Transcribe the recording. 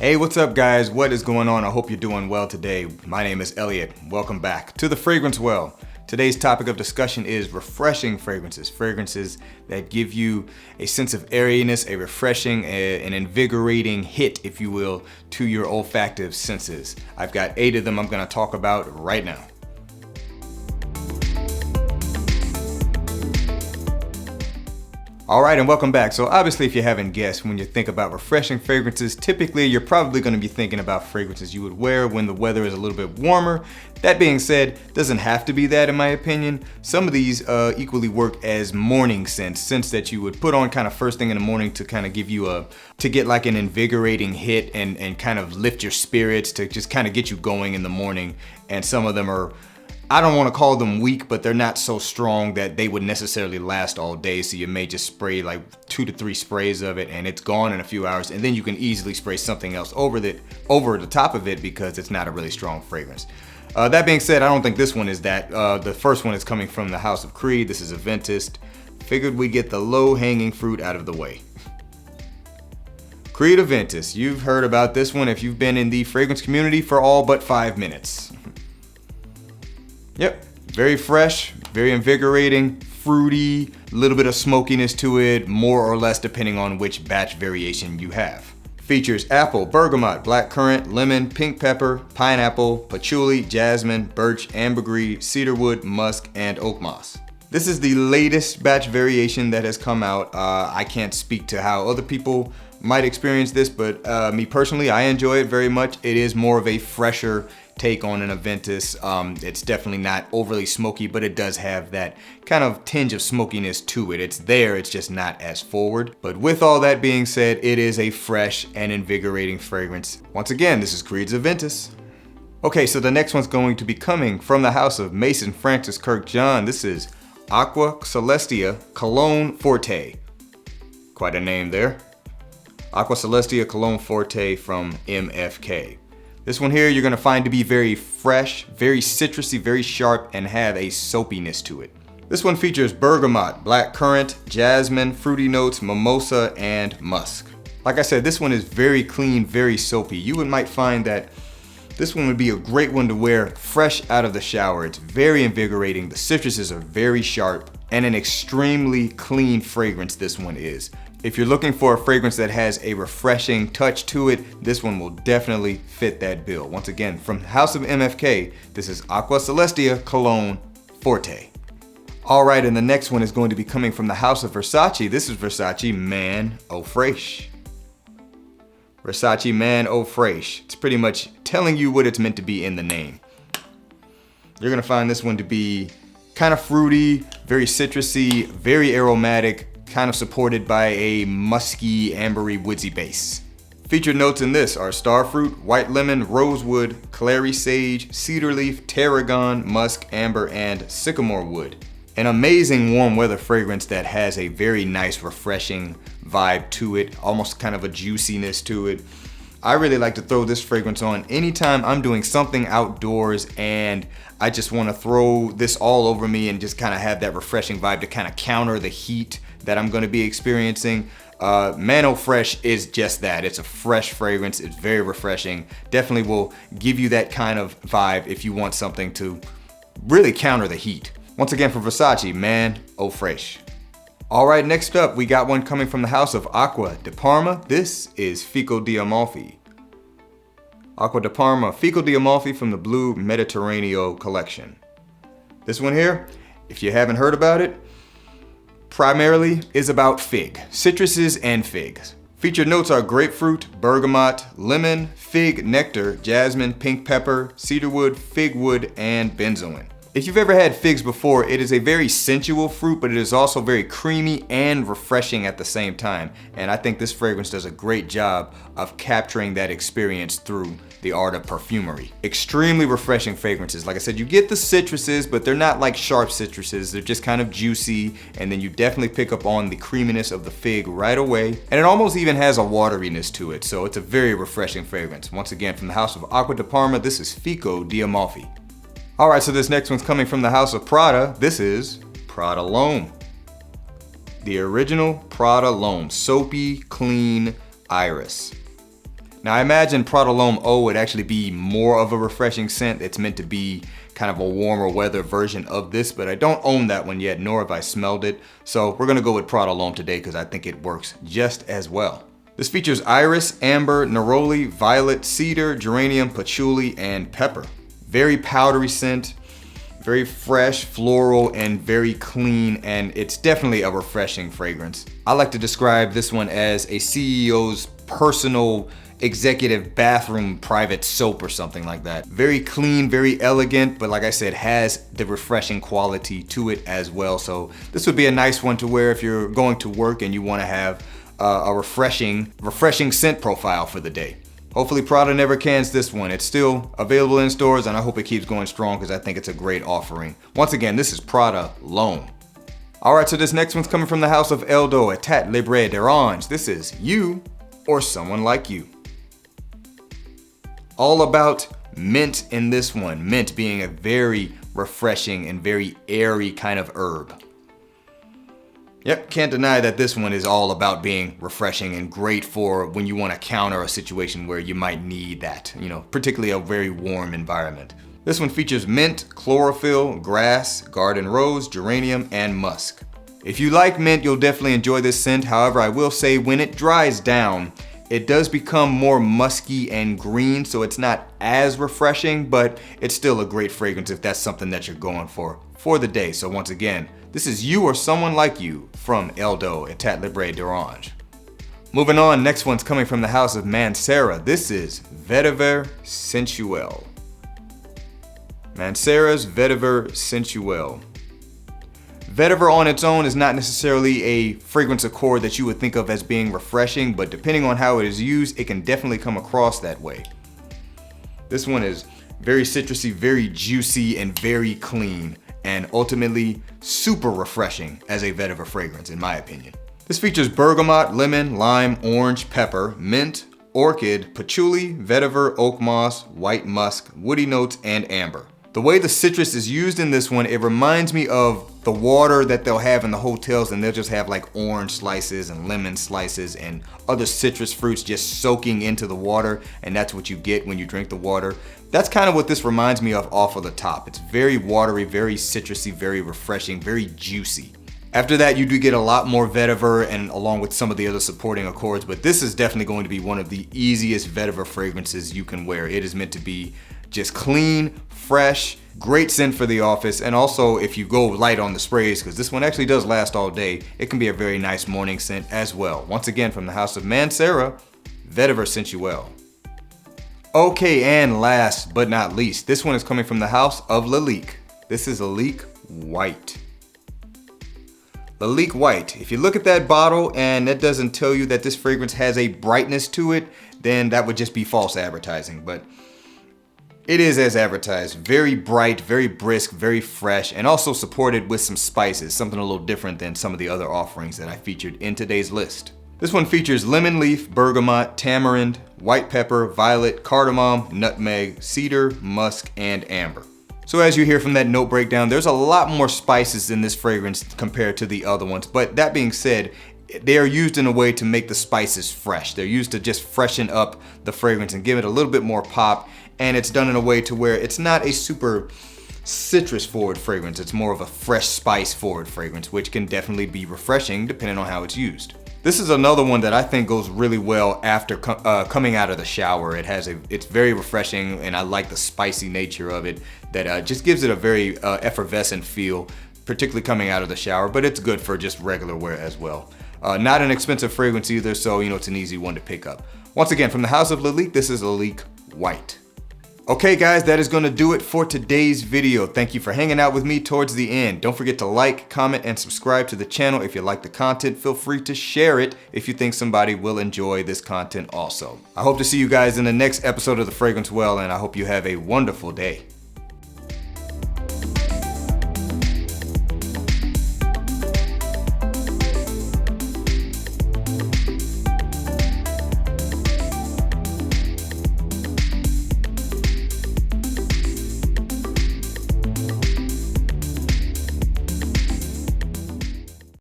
Hey, what's up guys? What is going on? I hope you're doing well today. My name is Elliot. Welcome back to the Fragrance Well. Today's topic of discussion is refreshing fragrances. Fragrances that give you a sense of airiness, a refreshing, an invigorating hit, if you will, to your olfactive senses. I've got 8 of them I'm gonna talk about right now. All right, and welcome back. So obviously, if you haven't guessed, when you think about refreshing fragrances, typically you're probably going to be thinking about fragrances you would wear when the weather is a little bit warmer. That being said, doesn't have to be that in my opinion. Some of these equally work as morning scents that you would put on kind of first thing in the morning to kind of give you to get like an invigorating hit and kind of lift your spirits, to just kind of get you going in the morning. And some of them are, I don't want to call them weak, but they're not so strong that they would necessarily last all day. So you may just spray like 2 to 3 sprays of it and it's gone in a few hours. And then you can easily spray something else over the top of it because it's not a really strong fragrance. That being said, I don't think this one is that. The first one is coming from the House of Creed. This is Aventis. Figured we'd get the low-hanging fruit out of the way. Creed Aventis. You've heard about this one if you've been in the fragrance community for all but 5 minutes. Yep, very fresh, very invigorating, fruity, a little bit of smokiness to it, more or less depending on which batch variation you have. Features apple, bergamot, blackcurrant, lemon, pink pepper, pineapple, patchouli, jasmine, birch, ambergris, cedarwood, musk, and oak moss. This is the latest batch variation that has come out. I can't speak to how other people might experience this, but me personally, I enjoy it very much. It is more of a fresher take on an Aventis. It's definitely not overly smoky, but it does have that kind of tinge of smokiness to it. It's there, it's just not as forward. But with all that being said, it is a fresh and invigorating fragrance. Once again, this is Creed's Aventis. Okay, so the next one's going to be coming from the house of Mason Francis Kirkjohn. This is Aqua, Celestia, Cologne, Forte. Quite a name there. Aqua, Celestia, Cologne, Forte from MFK. This one here you're gonna find to be very fresh, very citrusy, very sharp, and have a soapiness to it. This one features bergamot, blackcurrant, jasmine, fruity notes, mimosa, and musk. Like I said, this one is very clean, very soapy. You might find that this one would be a great one to wear fresh out of the shower. It's very invigorating, the citruses are very sharp, and an extremely clean fragrance this one is. If you're looking for a fragrance that has a refreshing touch to it, this one will definitely fit that bill. Once again, from the House of MFK, this is Aqua, Celestia, Cologne, Forte. All right, and the next one is going to be coming from the House of Versace. This is Versace Man Oh Fresh. Versace Man Oh Fresh. It's pretty much telling you what it's meant to be in the name. You're gonna find this one to be kind of fruity, very citrusy, very aromatic, kind of supported by a musky, ambery, woodsy base. Featured notes in this are starfruit, white lemon, rosewood, clary sage, cedar leaf, tarragon, musk, amber, and sycamore wood. An amazing warm weather fragrance that has a very nice, refreshing vibe to it, almost kind of a juiciness to it. I really like to throw this fragrance on anytime I'm doing something outdoors and I just want to throw this all over me and just kind of have that refreshing vibe to kind of counter the heat that I'm going to be experiencing. Man Oh Fresh is just that. It's a fresh fragrance. It's very refreshing. Definitely will give you that kind of vibe if you want something to really counter the heat. Once again, for Versace, Man Oh Fresh. All right, next up, we got one coming from the House of Aqua de Parma. This is Fico di Amalfi. Aqua de Parma, Fico di Amalfi from the Blue Mediterraneo collection. This one here, if you haven't heard about it, primarily is about fig, citruses and figs. Featured notes are grapefruit, bergamot, lemon, fig nectar, jasmine, pink pepper, cedarwood, figwood, and benzoin. If you've ever had figs before, it is a very sensual fruit, but it is also very creamy and refreshing at the same time. And I think this fragrance does a great job of capturing that experience through the art of perfumery. Extremely refreshing fragrances. Like I said, you get the citruses, but they're not like sharp citruses. They're just kind of juicy, and then you definitely pick up on the creaminess of the fig right away. And it almost even has a wateriness to it, so it's a very refreshing fragrance. Once again, from the House of Aqua de Parma, this is Fico di Amalfi. All right, so this next one's coming from the House of Prada. This is Prada Alone. The original Prada Alone, soapy, clean iris. Now I imagine Prada Alone Oh would actually be more of a refreshing scent. It's meant to be kind of a warmer weather version of this, but I don't own that one yet, nor have I smelled it. So we're gonna go with Prada Alone today because I think it works just as well. This features iris, amber, neroli, violet, cedar, geranium, patchouli, and pepper. Very powdery scent, very fresh, floral, and very clean, and it's definitely a refreshing fragrance. I like to describe this one as a CEO's personal executive bathroom private soap or something like that. Very clean, very elegant, but like I said, has the refreshing quality to it as well. So this would be a nice one to wear if you're going to work and you want to have a refreshing scent profile for the day. Hopefully Prada never cans this one. It's still available in stores and I hope it keeps going strong because I think it's a great offering. Once again, this is Prada Alone. All right, so this next one's coming from the house of Eldo, État Libre d'Orange. This is You or Someone Like You. All about mint in this one. Mint being a very refreshing and very airy kind of herb. Yep, can't deny that this one is all about being refreshing and great for when you want to counter a situation where you might need that, particularly a very warm environment. This one features mint, chlorophyll, grass, garden rose, geranium, and musk. If you like mint, you'll definitely enjoy this scent. However, I will say when it dries down, it does become more musky and green, so it's not as refreshing, but it's still a great fragrance if that's something that you're going for the day. So once again, this is You or Someone Like You from Eldo, État Libre d'Orange. Moving on, next one's coming from the house of Mancera. This is Vetiver Sensuel. Mancera's Vetiver Sensuel. Vetiver on its own is not necessarily a fragrance accord that you would think of as being refreshing, but depending on how it is used, it can definitely come across that way. This one is very citrusy, very juicy, and very clean, and ultimately super refreshing as a vetiver fragrance, in my opinion. This features bergamot, lemon, lime, orange, pepper, mint, orchid, patchouli, vetiver, oak moss, white musk, woody notes, and amber. The way the citrus is used in this one, it reminds me of the water that they'll have in the hotels, and they'll just have like orange slices and lemon slices and other citrus fruits just soaking into the water, and that's what you get when you drink the water. That's kind of what this reminds me of off of the top. It's very watery, very citrusy, very refreshing, very juicy. After that, you do get a lot more vetiver and along with some of the other supporting accords, but this is definitely going to be one of the easiest vetiver fragrances you can wear. It is meant to be just clean, fresh, great scent for the office, and also if you go light on the sprays, because this one actually does last all day, it can be a very nice morning scent as well. Once again, from the house of Mancera, Vetiver Sensuel. Okay, and last but not least, this one is coming from the house of Lalique. This is Lalique White. Lalique White. If you look at that bottle and that doesn't tell you that this fragrance has a brightness to it, then that would just be false advertising, but it is as advertised. Very bright, very brisk, very fresh, and also supported with some spices, something a little different than some of the other offerings that I featured in today's list. This one features lemon leaf, bergamot, tamarind, white pepper, violet, cardamom, nutmeg, cedar, musk, and amber. So as you hear from that note breakdown, there's a lot more spices in this fragrance compared to the other ones, but that being said, they are used in a way to make the spices fresh. They're used to just freshen up the fragrance and give it a little bit more pop, and it's done in a way to where it's not a super citrus forward fragrance. It's more of a fresh spice forward fragrance, which can definitely be refreshing depending on how it's used. This is another one that I think goes really well after coming out of the shower. It's very refreshing, and I like the spicy nature of it that just gives it a very effervescent feel, particularly coming out of the shower, but it's good for just regular wear as well. Not an expensive fragrance either, so it's an easy one to pick up. Once again, from the house of Lalique, this is Lalique White. Okay guys, that is going to do it for today's video. Thank you for hanging out with me towards the end. Don't forget to like, comment, and subscribe to the channel if you like the content. Feel free to share it if you think somebody will enjoy this content also. I hope to see you guys in the next episode of The Fragrance Well, and I hope you have a wonderful day.